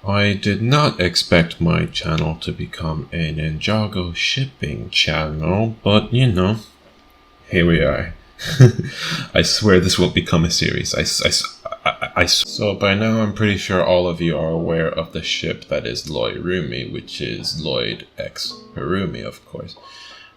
I did not expect my channel to become a Ninjago shipping channel, but here we are. I swear this won't become a series. So by now I'm pretty sure all of you are aware of the ship that is lloyrumi, which is Lloyd X Harumi, of course.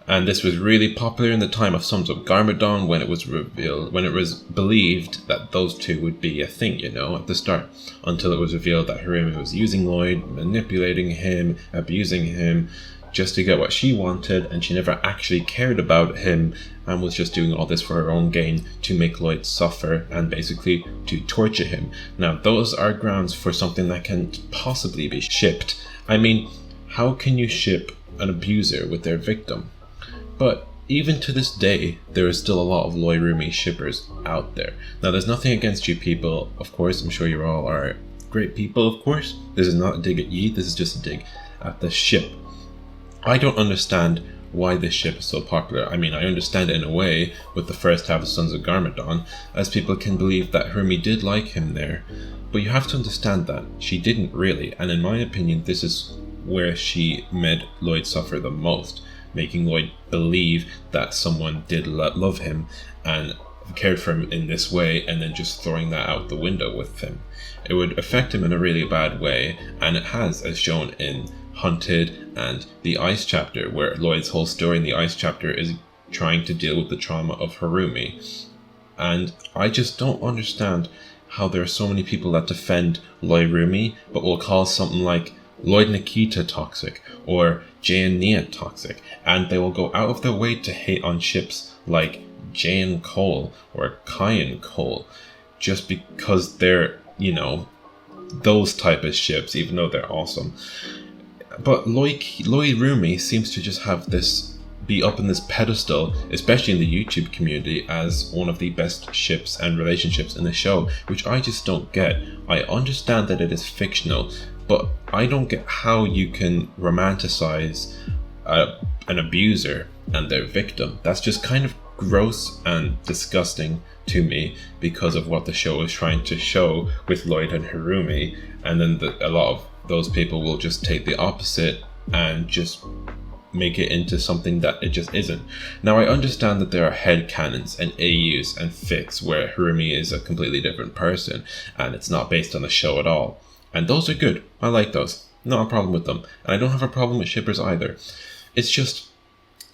And this was really popular in the time of Sons of Garmadon when it was believed that those two would be a thing, at the start. Until it was revealed that Harumi was using Lloyd, manipulating him, abusing him, just to get what she wanted, and she never actually cared about him and was just doing all this for her own gain to make Lloyd suffer and basically to torture him. Now, those are grounds for something that can possibly be shipped. I mean, how can you ship an abuser with their victim? But even to this day, there is still a lot of lloyrumi shippers out there. Now, there's nothing against you people, of course. I'm sure you all are great people, of course. This is not a dig at ye, this is just a dig at the ship. I don't understand why this ship is so popular. I mean, I understand it in a way with the first half of Sons of Garmadon, as people can believe that Harumi did like him there. But you have to understand that she didn't really, and in my opinion, this is where she made Lloyd suffer the most, making Lloyd believe that someone did love him and cared for him in this way, and then just throwing that out the window with him. It would affect him in a really bad way, and it has, as shown in Hunted and the Ice chapter, where Lloyd's whole story in the Ice chapter is trying to deal with the trauma of Harumi. And I just don't understand how there are so many people that defend lloyrumi but will call something like Lloyd Nikita toxic or Jay and Nia toxic, and they will go out of their way to hate on ships like Jay and Cole or Kai and Cole just because they're, those type of ships, even though they're awesome. But lloyrumi seems to just have this, be up in this pedestal, especially in the YouTube community, as one of the best ships and relationships in the show, which I just don't get. I understand that it is fictional, but I don't get how you can romanticize an abuser and their victim. That's just kind of gross and disgusting to me because of what the show is trying to show with Lloyd and Harumi, and then a lot of those people will just take the opposite and just make it into something that it just isn't. Now, I understand that there are headcanons and AUs and fics where Harumi is a completely different person and it's not based on the show at all. And those are good. I like those. Not a problem with them. And I don't have a problem with shippers either. It's just,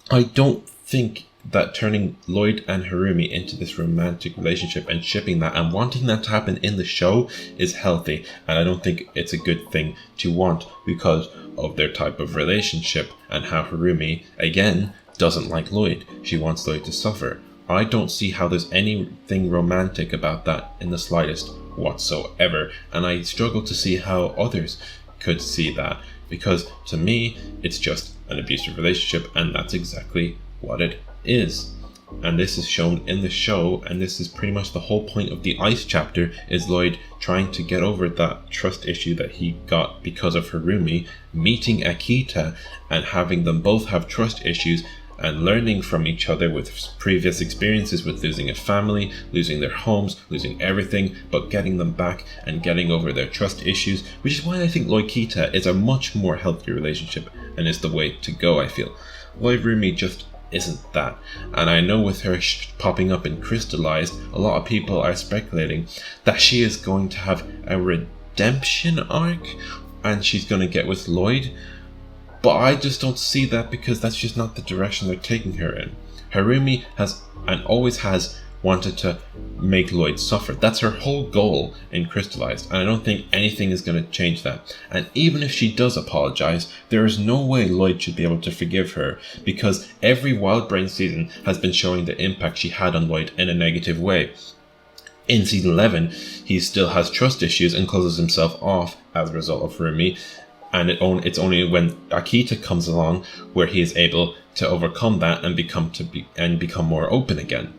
I don't think that turning Lloyd and Harumi into this romantic relationship and shipping that and wanting that to happen in the show is healthy. And I don't think it's a good thing to want because of their type of relationship and how Harumi, again, doesn't like Lloyd. She wants Lloyd to suffer. I don't see how there's anything romantic about that in the slightest whatsoever, and I struggle to see how others could see that, because to me it's just an abusive relationship, and that's exactly what it is. And this is shown in the show, and this is pretty much the whole point of the Ice chapter, is Lloyd trying to get over that trust issue that he got because of Harumi, meeting Akita and having them both have trust issues and learning from each other with previous experiences with losing a family, losing their homes, losing everything, but getting them back and getting over their trust issues, which is why I think lloykita is a much more healthy relationship and is the way to go, I feel. lloyrumi just isn't that. And I know with her popping up in Crystalized, a lot of people are speculating that she is going to have a redemption arc and she's going to get with Lloyd. But I just don't see that because that's just not the direction they're taking her in. Harumi has and always has wanted to make Lloyd suffer. That's her whole goal in Crystalized, and I don't think anything is going to change that. And even if she does apologize, there is no way Lloyd should be able to forgive her, because every Wild Brain season has been showing the impact she had on Lloyd in a negative way. In season 11, he still has trust issues and closes himself off as a result of Harumi. And it's only when Akita comes along where he is able to overcome that and become more open again.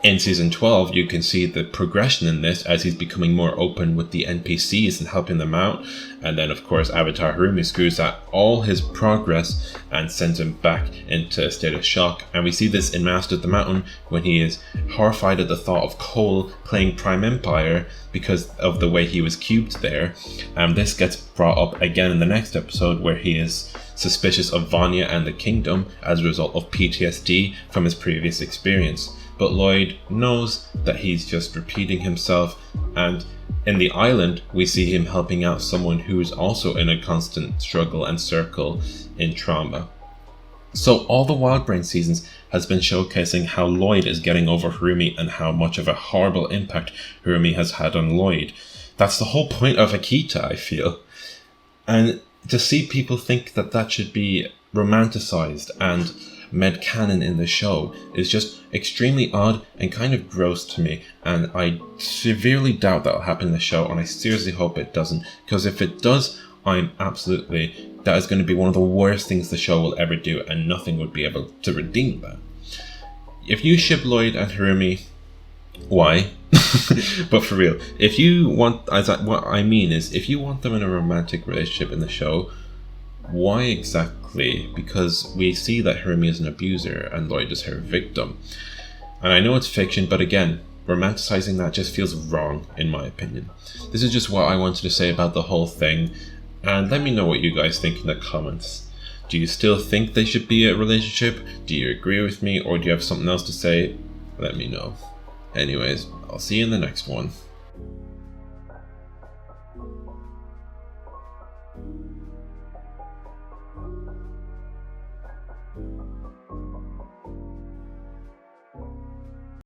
In season 12, you can see the progression in this as he's becoming more open with the NPCs and helping them out. And then, of course, Avatar Harumi screws at all his progress and sends him back into a state of shock. And we see this in Master of the Mountain when he is horrified at the thought of Cole playing Prime Empire because of the way he was cubed there. And this gets brought up again in the next episode where he is suspicious of Vanya and the kingdom as a result of PTSD from his previous experience. But Lloyd knows that he's just repeating himself, and in the island we see him helping out someone who is also in a constant struggle and circle in trauma. So all the Wildbrain seasons has been showcasing how Lloyd is getting over Harumi and how much of a horrible impact Harumi has had on Lloyd. That's the whole point of Akita, I feel. And to see people think that that should be romanticized and made canon in the show is just extremely odd and kind of gross to me, and I severely doubt that'll happen in the show, and I seriously hope it doesn't, because if it does, that is going to be one of the worst things the show will ever do, and nothing would be able to redeem that. If you ship Lloyd and Harumi, why? But for real, if you want, what I mean is, if you want them in a romantic relationship in the show, why exactly? Because we see that Harumi is an abuser and Lloyd is her victim. And I know it's fiction, but again, romanticizing that just feels wrong in my opinion. This is just what I wanted to say about the whole thing, and let me know what you guys think in the comments. Do you still think they should be a relationship? Do you agree with me, or do you have something else to say? Let me know. Anyways, I'll see you in the next one.